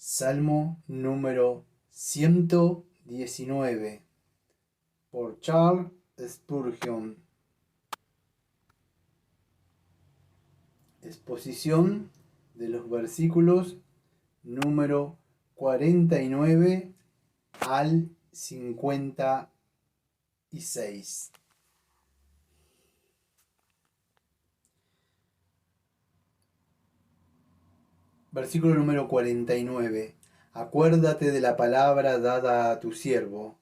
Salmo número 119 por Charles Spurgeon. Exposición de los versículos número 49 al 56. Versículo número 49. Acuérdate de la palabra dada a tu siervo.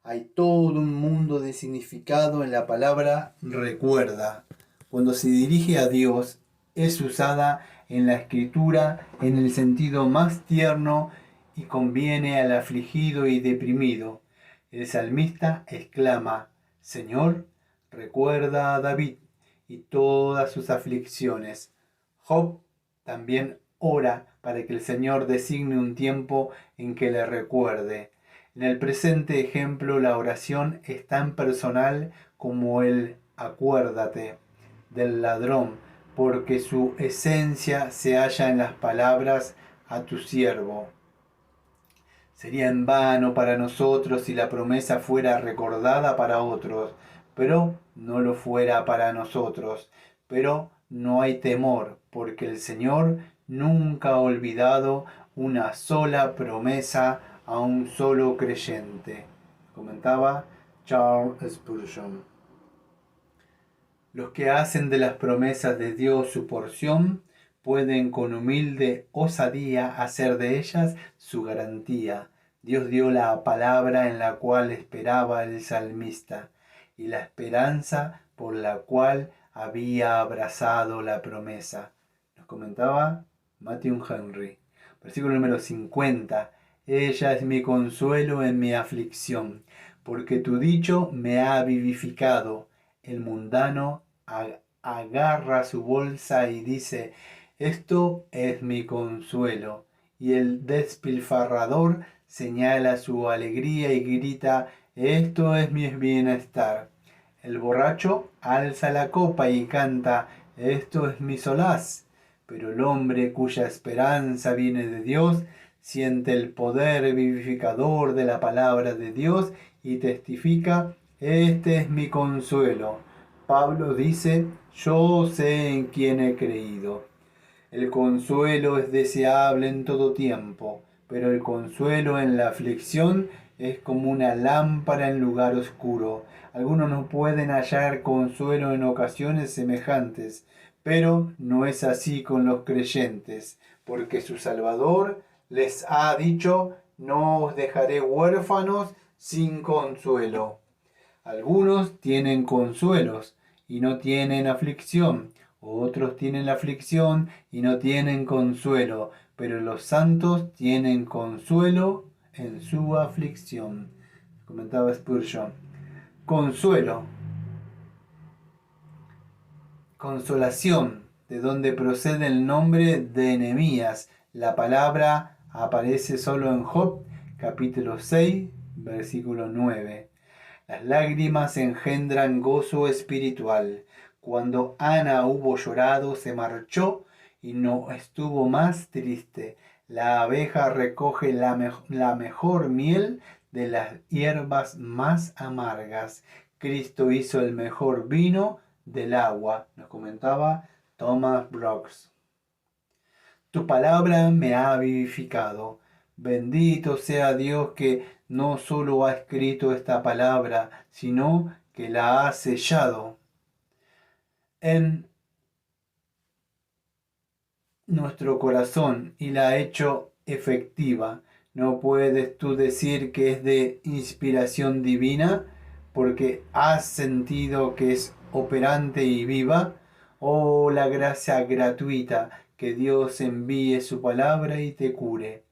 Hay todo un mundo de significado en la palabra recuerda. Cuando se dirige a Dios, es usada en la escritura en el sentido más tierno y conviene al afligido y deprimido. El salmista exclama: Señor, recuerda a David y todas sus aflicciones. Job también ora para que el Señor designe un tiempo en que le recuerde. En el presente ejemplo, la oración es tan personal como el acuérdate del ladrón, porque su esencia se halla en las palabras a tu siervo. Sería en vano para nosotros si la promesa fuera recordada para otros, pero no lo fuera para nosotros. Pero no hay temor, porque el Señor nunca ha olvidado una sola promesa a un solo creyente. Comentaba Charles Spurgeon. Los que hacen de las promesas de Dios su porción pueden con humilde osadía hacer de ellas su garantía. Dios dio la palabra en la cual esperaba el salmista y la esperanza por la cual había abrazado la promesa. Nos comentaba Matthew Henry. Versículo número 50. Ella es mi consuelo en mi aflicción, porque tu dicho me ha vivificado. El mundano agarra su bolsa y dice: esto es mi consuelo. Y el despilfarrador señala su alegría y grita: esto es mi bienestar. El borracho alza la copa y canta: esto es mi solaz. Pero el hombre cuya esperanza viene de Dios siente el poder vivificador de la palabra de Dios y testifica: este es mi consuelo. Pablo dice: yo sé en quién he creído. El consuelo es deseable en todo tiempo, pero el consuelo en la aflicción es como una lámpara en lugar oscuro. Algunos no pueden hallar consuelo en ocasiones semejantes, pero no es así con los creyentes, porque su Salvador les ha dicho: no os dejaré huérfanos sin consuelo. Algunos tienen consuelos y no tienen aflicción. Otros tienen la aflicción y no tienen consuelo, pero los santos tienen consuelo en su aflicción. Comentaba Spurgeon. Consuelo. Consolación, de donde procede el nombre de Nehemías. La palabra aparece solo en Job, capítulo 6, versículo 9. Las lágrimas engendran gozo espiritual. Cuando Ana hubo llorado, se marchó y no estuvo más triste. La abeja recoge la mejor miel de las hierbas más amargas. Cristo hizo el mejor vino del agua, nos comentaba Thomas Brooks. Tu palabra me ha vivificado. Bendito sea Dios que no solo ha escrito esta palabra, sino que la ha sellado en nuestro corazón y la ha hecho efectiva. No puedes tú decir que es de inspiración divina porque has sentido que es operante y viva. Oh, la gracia gratuita, que Dios envíe su palabra y te cure.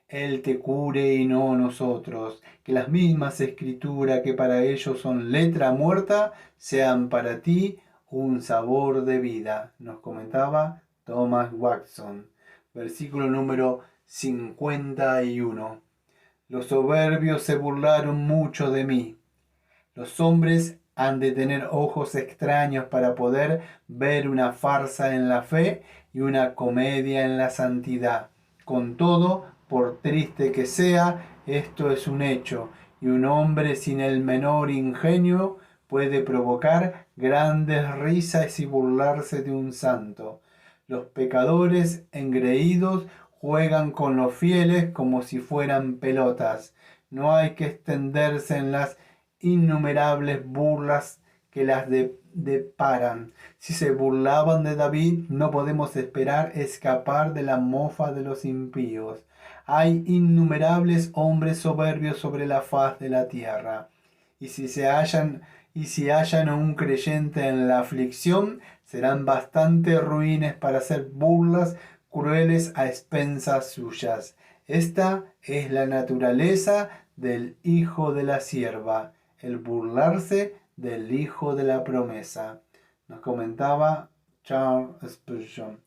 Él te cure y no nosotros. Que las mismas escrituras que para ellos son letra muerta, sean para ti un sabor de vida. Nos comentaba Thomas Watson. Versículo número 51. Los soberbios se burlaron mucho de mí. Los hombres han de tener ojos extraños para poder ver una farsa en la fe y una comedia en la santidad. Con todo, por triste que sea, esto es un hecho, y un hombre sin el menor ingenio puede provocar grandes risas y burlarse de un santo. Los pecadores engreídos juegan con los fieles como si fueran pelotas. No hay que extenderse en las innumerables burlas que las deparan. Si se burlaban de David, no podemos esperar escapar de la mofa de los impíos. Hay innumerables hombres soberbios sobre la faz de la tierra. Y si hallan a un creyente en la aflicción, serán bastante ruines para hacer burlas crueles a expensas suyas. Esta es la naturaleza del hijo de la sierva, el burlarse del hijo de la promesa. Nos comentaba Charles Spurgeon.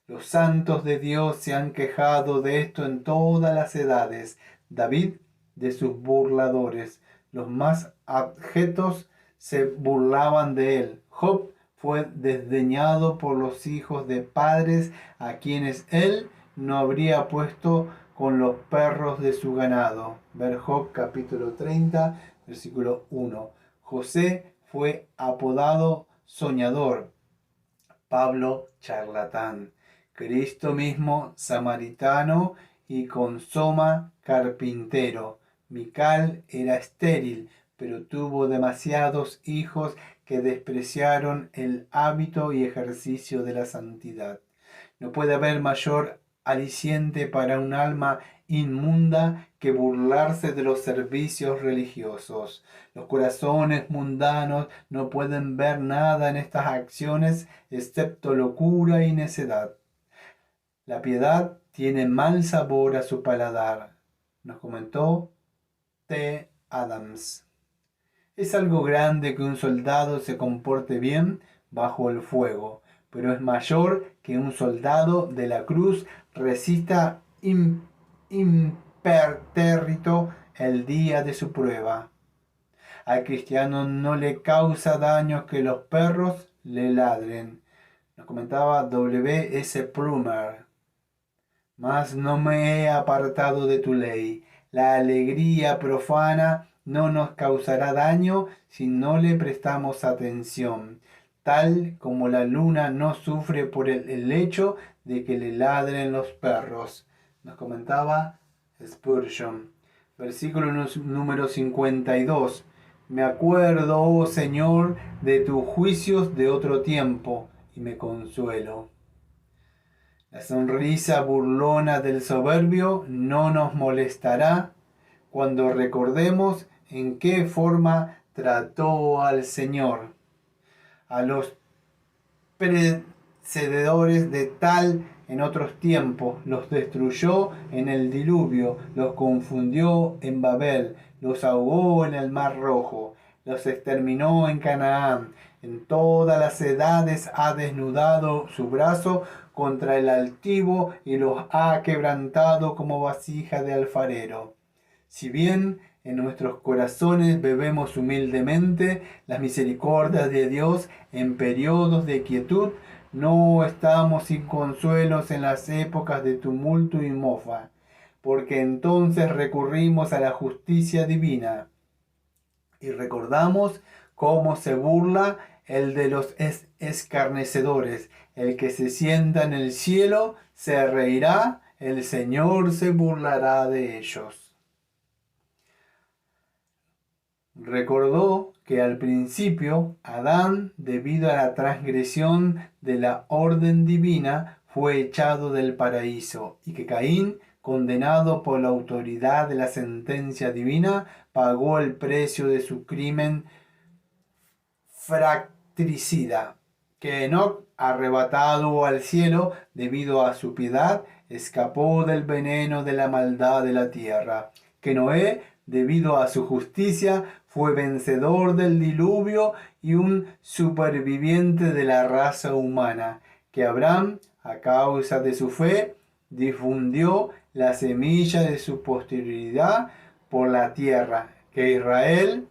Los santos de Dios se han quejado de esto en todas las edades. David de sus burladores. Los más abjetos se burlaban de él. Job fue desdeñado por los hijos de padres a quienes él no habría puesto con los perros de su ganado. Ver Job capítulo 30, versículo 1. José fue apodado soñador. Pablo charlatán. Cristo mismo samaritano y Consoma carpintero. Mical era estéril, pero tuvo demasiados hijos que despreciaron el hábito y ejercicio de la santidad. No puede haber mayor aliciente para un alma inmunda que burlarse de los servicios religiosos. Los corazones mundanos no pueden ver nada en estas acciones excepto locura y necedad. La piedad tiene mal sabor a su paladar, nos comentó T. Adams. Es algo grande que un soldado se comporte bien bajo el fuego, pero es mayor que un soldado de la cruz resista impertérrito el día de su prueba. Al cristiano no le causa daño que los perros le ladren. Nos comentaba W. S. Plumer. Mas no me he apartado de tu ley. La alegría profana no nos causará daño si no le prestamos atención, tal como la luna no sufre por el hecho de que le ladren los perros. Nos comentaba Spurgeon. Versículo número 52. Me acuerdo, oh Señor, de tus juicios de otro tiempo y me consuelo. La sonrisa burlona del soberbio no nos molestará cuando recordemos en qué forma trató al Señor a los precededores de tal en otros tiempos. Los destruyó en el diluvio, los confundió en Babel, los ahogó en el Mar Rojo, los exterminó en Canaán. En todas las edades ha desnudado su brazo contra el altivo y los ha quebrantado como vasija de alfarero. Si bien en nuestros corazones bebemos humildemente las misericordias de Dios en periodos de quietud, no estamos sin consuelos en las épocas de tumulto y mofa, porque entonces recurrimos a la justicia divina y recordamos cómo se burla el de los escarnecedores. El que se sienta en el cielo se reirá, el Señor se burlará de ellos. Recordó que al principio Adán, debido a la transgresión de la orden divina, fue echado del paraíso y que Caín, condenado por la autoridad de la sentencia divina, pagó el precio de su crimen fratricida. Que Enoc, arrebatado al cielo debido a su piedad, escapó del veneno de la maldad de la tierra. Que Noé, debido a su justicia, fue vencedor del diluvio y un superviviente de la raza humana. Que Abraham, a causa de su fe, difundió la semilla de su posterioridad por la tierra. Que Israel,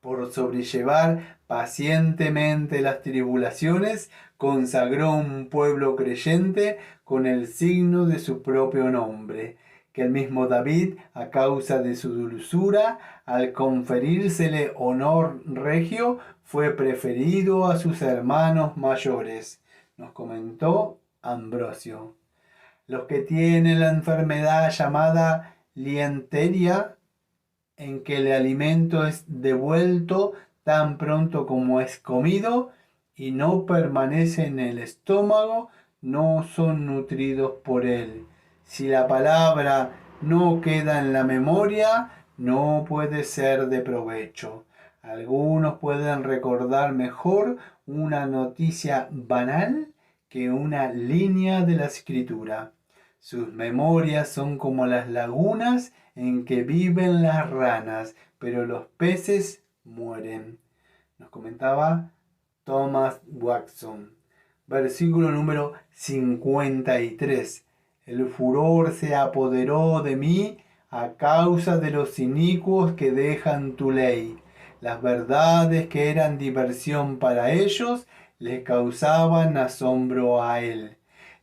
por sobrellevar pacientemente las tribulaciones, consagró un pueblo creyente con el signo de su propio nombre. que el mismo David, a causa de su dulzura, al conferírsele honor regio, fue preferido a sus hermanos mayores. Nos comentó Ambrosio. Los que tienen la enfermedad llamada lienteria, en que el alimento es devuelto tan pronto como es comido y no permanece en el estómago, no son nutridos por él. Si la palabra no queda en la memoria, no puede ser de provecho. Algunos pueden recordar mejor una noticia banal que una línea de la escritura. Sus memorias son como las lagunas en que viven las ranas, pero los peces mueren. Nos comentaba Thomas Watson. Versículo número 53. El furor se apoderó de mí a causa de los inicuos que dejan tu ley. Las verdades que eran diversión para ellos les causaban asombro a él.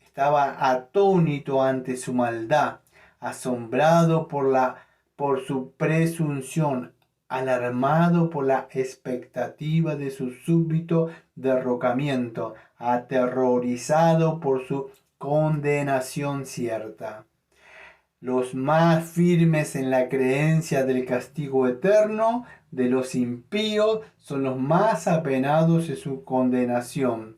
Estaba atónito ante su maldad, asombrado por su presunción, alarmado por la expectativa de su súbito derrocamiento, aterrorizado por su condenación cierta. Los más firmes en la creencia del castigo eterno de los impíos son los más apenados en su condenación.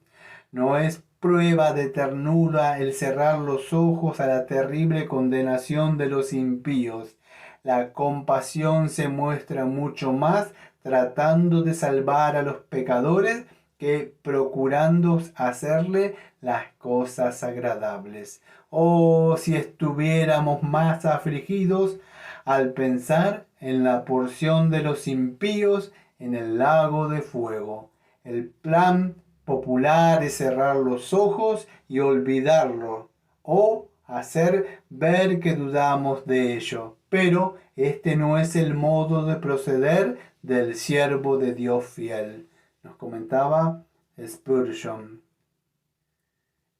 No es prueba de ternura el cerrar los ojos a la terrible condenación de los impíos. La compasión se muestra mucho más tratando de salvar a los pecadores que procurando hacerle las cosas agradables. Oh, si estuviéramos más afligidos al pensar en la porción de los impíos en el lago de fuego. El plan popular es cerrar los ojos y olvidarlo, o hacer ver que dudamos de ello. Pero este no es el modo de proceder del siervo de Dios fiel. Nos comentaba Spurgeon.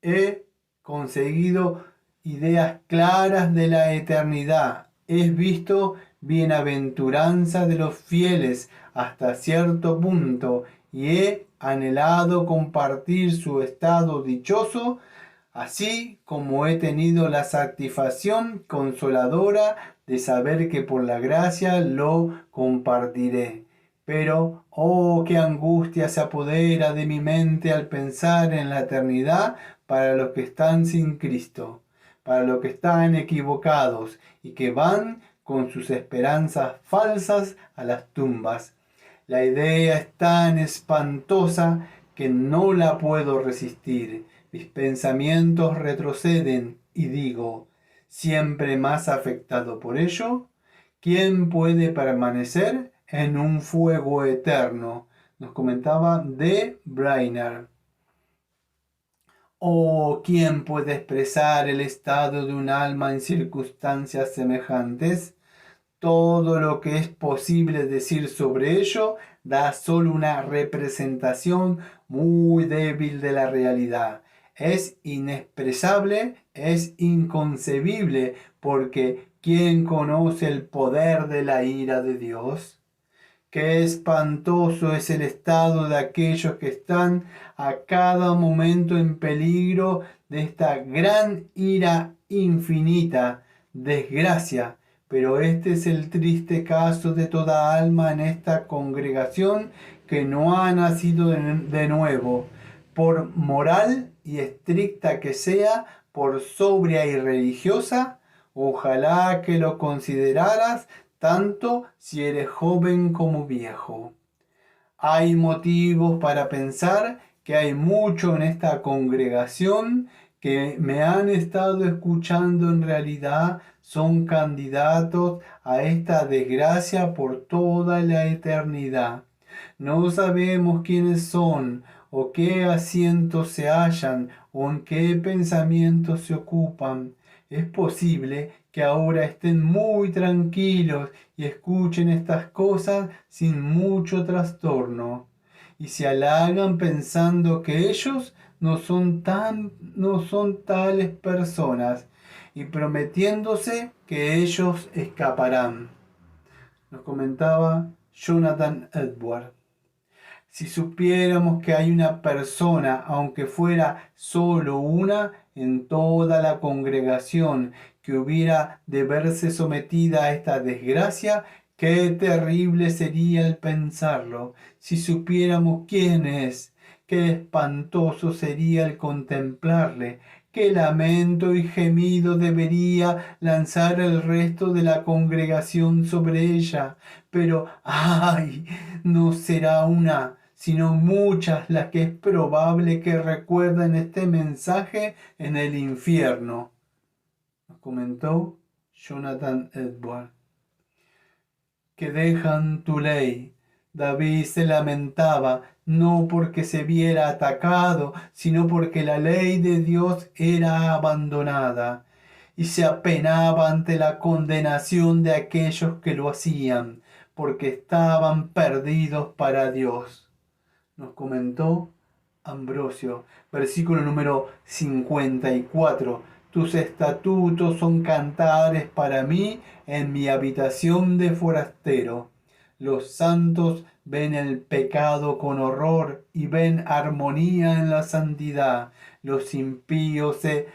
He conseguido ideas claras de la eternidad. He visto bienaventuranza de los fieles hasta cierto punto y he anhelado compartir su estado dichoso, así como he tenido la satisfacción consoladora de saber que por la gracia lo compartiré. Pero, oh, qué angustia se apodera de mi mente al pensar en la eternidad para los que están sin Cristo, para los que están equivocados y que van con sus esperanzas falsas a las tumbas. La idea es tan espantosa que no la puedo resistir. Mis pensamientos retroceden y digo, siempre más afectado por ello, ¿quién puede permanecer en un fuego eterno? Nos comentaba D. Brainerd. ¿O quién puede expresar el estado de un alma en circunstancias semejantes? Todo lo que es posible decir sobre ello da solo una representación muy débil de la realidad. Es inexpresable, es inconcebible, porque ¿quién conoce el poder de la ira de Dios? Qué espantoso es el estado de aquellos que están a cada momento en peligro de esta gran ira infinita, desgracia. Pero este es el triste caso de toda alma en esta congregación que no ha nacido de nuevo. Por moral y estricta que sea, por sobria y religiosa, ojalá que lo consideraras tanto si eres joven como viejo. Hay motivos para pensar que hay mucho en esta congregación que me han estado escuchando en realidad son candidatos a esta desgracia por toda la eternidad. No sabemos quiénes son o qué asientos se hallan o en qué pensamientos se ocupan. Es posible que ahora estén muy tranquilos y escuchen estas cosas sin mucho trastorno y se halagan pensando que ellos no son tales personas. y prometiéndose que ellos escaparán. Nos comentaba Jonathan Edwards. Si supiéramos que hay una persona, aunque fuera solo una, en toda la congregación, que hubiera de verse sometida a esta desgracia, qué terrible sería el pensarlo. Si supiéramos quién es, qué espantoso sería el contemplarle, qué lamento y gemido debería lanzar el resto de la congregación sobre ella. Pero, ¡ay! No será una, sino muchas las que es probable que recuerden este mensaje en el infierno, nos comentó Jonathan Edwards. Que dejan tu ley. David se lamentaba, no porque se viera atacado, sino porque la ley de Dios era abandonada, y se apenaba ante la condenación de aquellos que lo hacían, porque estaban perdidos para Dios. Nos comentó Ambrosio, versículo número 54. Tus estatutos son cantares para mí en mi habitación de forastero. Los santos ven el pecado con horror y ven armonía en la santidad. Los impíos se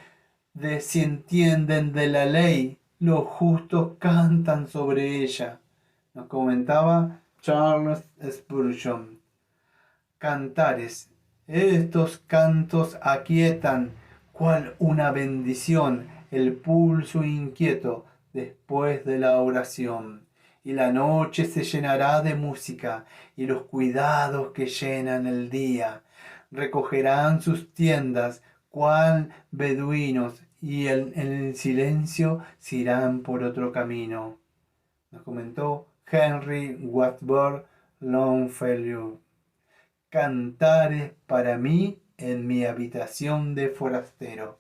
desentienden de la ley. Los justos cantan sobre ella. Nos comentaba Charles Spurgeon. Cantares. Estos cantos aquietan, cual una bendición, el pulso inquieto después de la oración. Y la noche se llenará de música, y los cuidados que llenan el día recogerán sus tiendas, cual beduinos, y en el silencio se irán por otro camino. Nos comentó Henry Wadsworth Longfellow. Cantares para mí en mi habitación de forastero.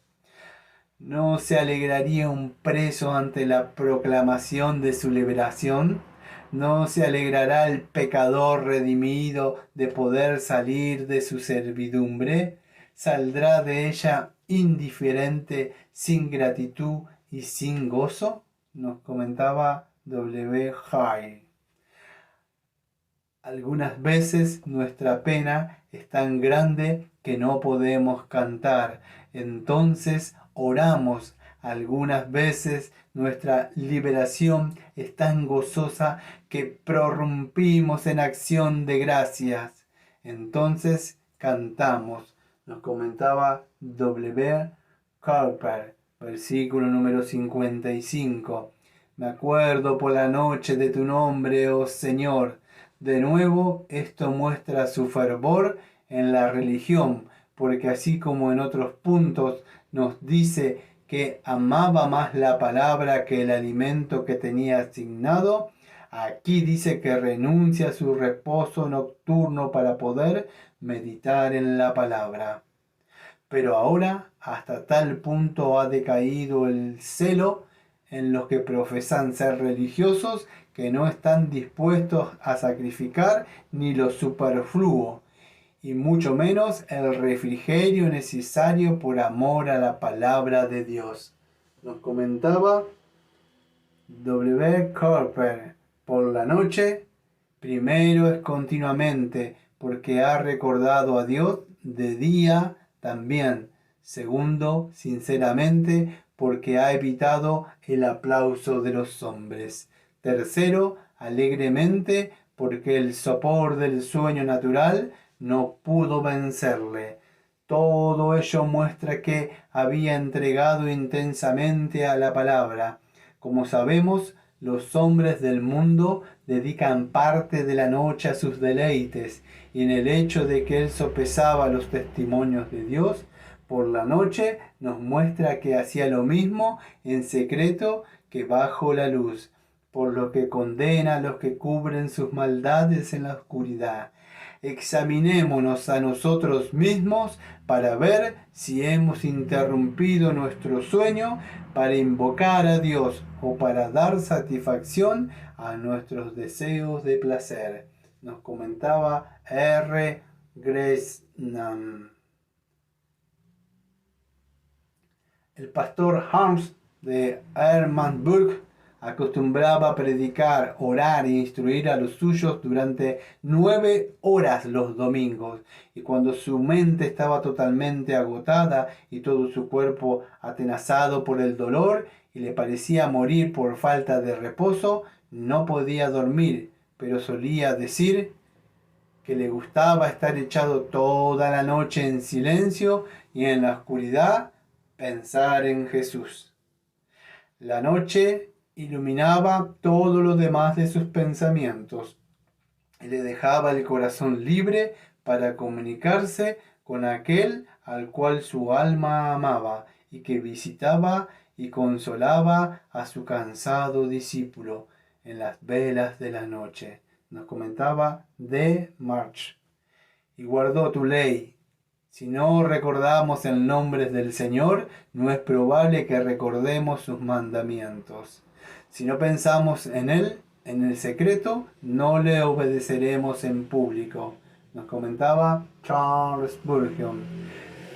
¿No se alegraría un preso ante la proclamación de su liberación? ¿No se alegrará el pecador redimido de poder salir de su servidumbre? ¿Saldrá de ella indiferente, sin gratitud y sin gozo? Nos comentaba W. Hay. Algunas veces nuestra pena es tan grande que no podemos cantar. Entonces oramos. Algunas veces nuestra liberación es tan gozosa que prorrumpimos en acción de gracias. Entonces cantamos. Nos comentaba W. Cowper, versículo número 55. Me acuerdo por la noche de tu nombre, oh Señor. De nuevo, esto muestra su fervor en la religión, porque así como en otros puntos nos dice que amaba más la palabra que el alimento que tenía asignado, aquí dice que renuncia a su reposo nocturno para poder meditar en la palabra. Pero ahora hasta tal punto ha decaído el celo en los que profesan ser religiosos que no están dispuestos a sacrificar ni lo superfluo, y mucho menos el refrigerio necesario por amor a la palabra de Dios. Nos comentaba W. Cowper. Por la noche, primero es continuamente, porque ha recordado a Dios; de día también. Segundo, sinceramente, porque ha evitado el aplauso de los hombres. Tercero, alegremente, porque el sopor del sueño natural no pudo vencerle. Todo ello muestra que había entregado intensamente a la palabra. Como sabemos, los hombres del mundo dedican parte de la noche a sus deleites, y en el hecho de que él sopesaba los testimonios de Dios por la noche nos muestra que hacía lo mismo en secreto que bajo la luz, por lo que condena a los que cubren sus maldades en la oscuridad. Examinémonos a nosotros mismos para ver si hemos interrumpido nuestro sueño para invocar a Dios o para dar satisfacción a nuestros deseos de placer. Nos comentaba R. Gresham. El pastor Hans de Hermannsburg acostumbraba a predicar, orar e instruir a los suyos durante 9 horas los domingos, y cuando su mente estaba totalmente agotada y todo su cuerpo atenazado por el dolor y le parecía morir por falta de reposo, no podía dormir, pero solía decir que le gustaba estar echado toda la noche en silencio y en la oscuridad pensar en Jesús. La noche iluminaba todo lo demás de sus pensamientos y le dejaba el corazón libre para comunicarse con aquel al cual su alma amaba y que visitaba y consolaba a su cansado discípulo en las velas de la noche. Nos comentaba de March. Y guardó tu ley. Si no recordamos el nombre del Señor, no es probable que recordemos sus mandamientos. Si no pensamos en Él, en el secreto, no le obedeceremos en público. Nos comentaba Charles Spurgeon.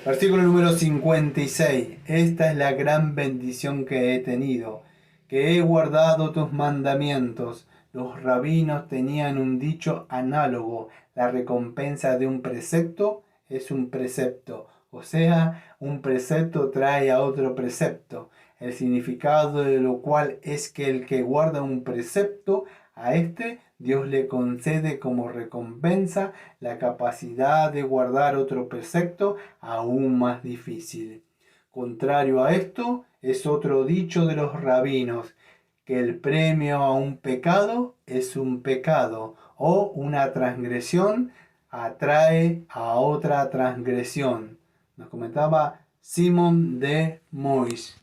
Versículo número 56. Esta es la gran bendición que he tenido, que he guardado tus mandamientos. Los rabinos tenían un dicho análogo: la recompensa de un precepto es un precepto, o sea, un precepto trae a otro precepto. El significado de lo cual es que el que guarda un precepto, a este Dios le concede como recompensa la capacidad de guardar otro precepto aún más difícil. Contrario a esto es otro dicho de los rabinos, que el premio a un pecado es un pecado, o una transgresión atrae a otra transgresión. Nos comentaba Simon de Mois.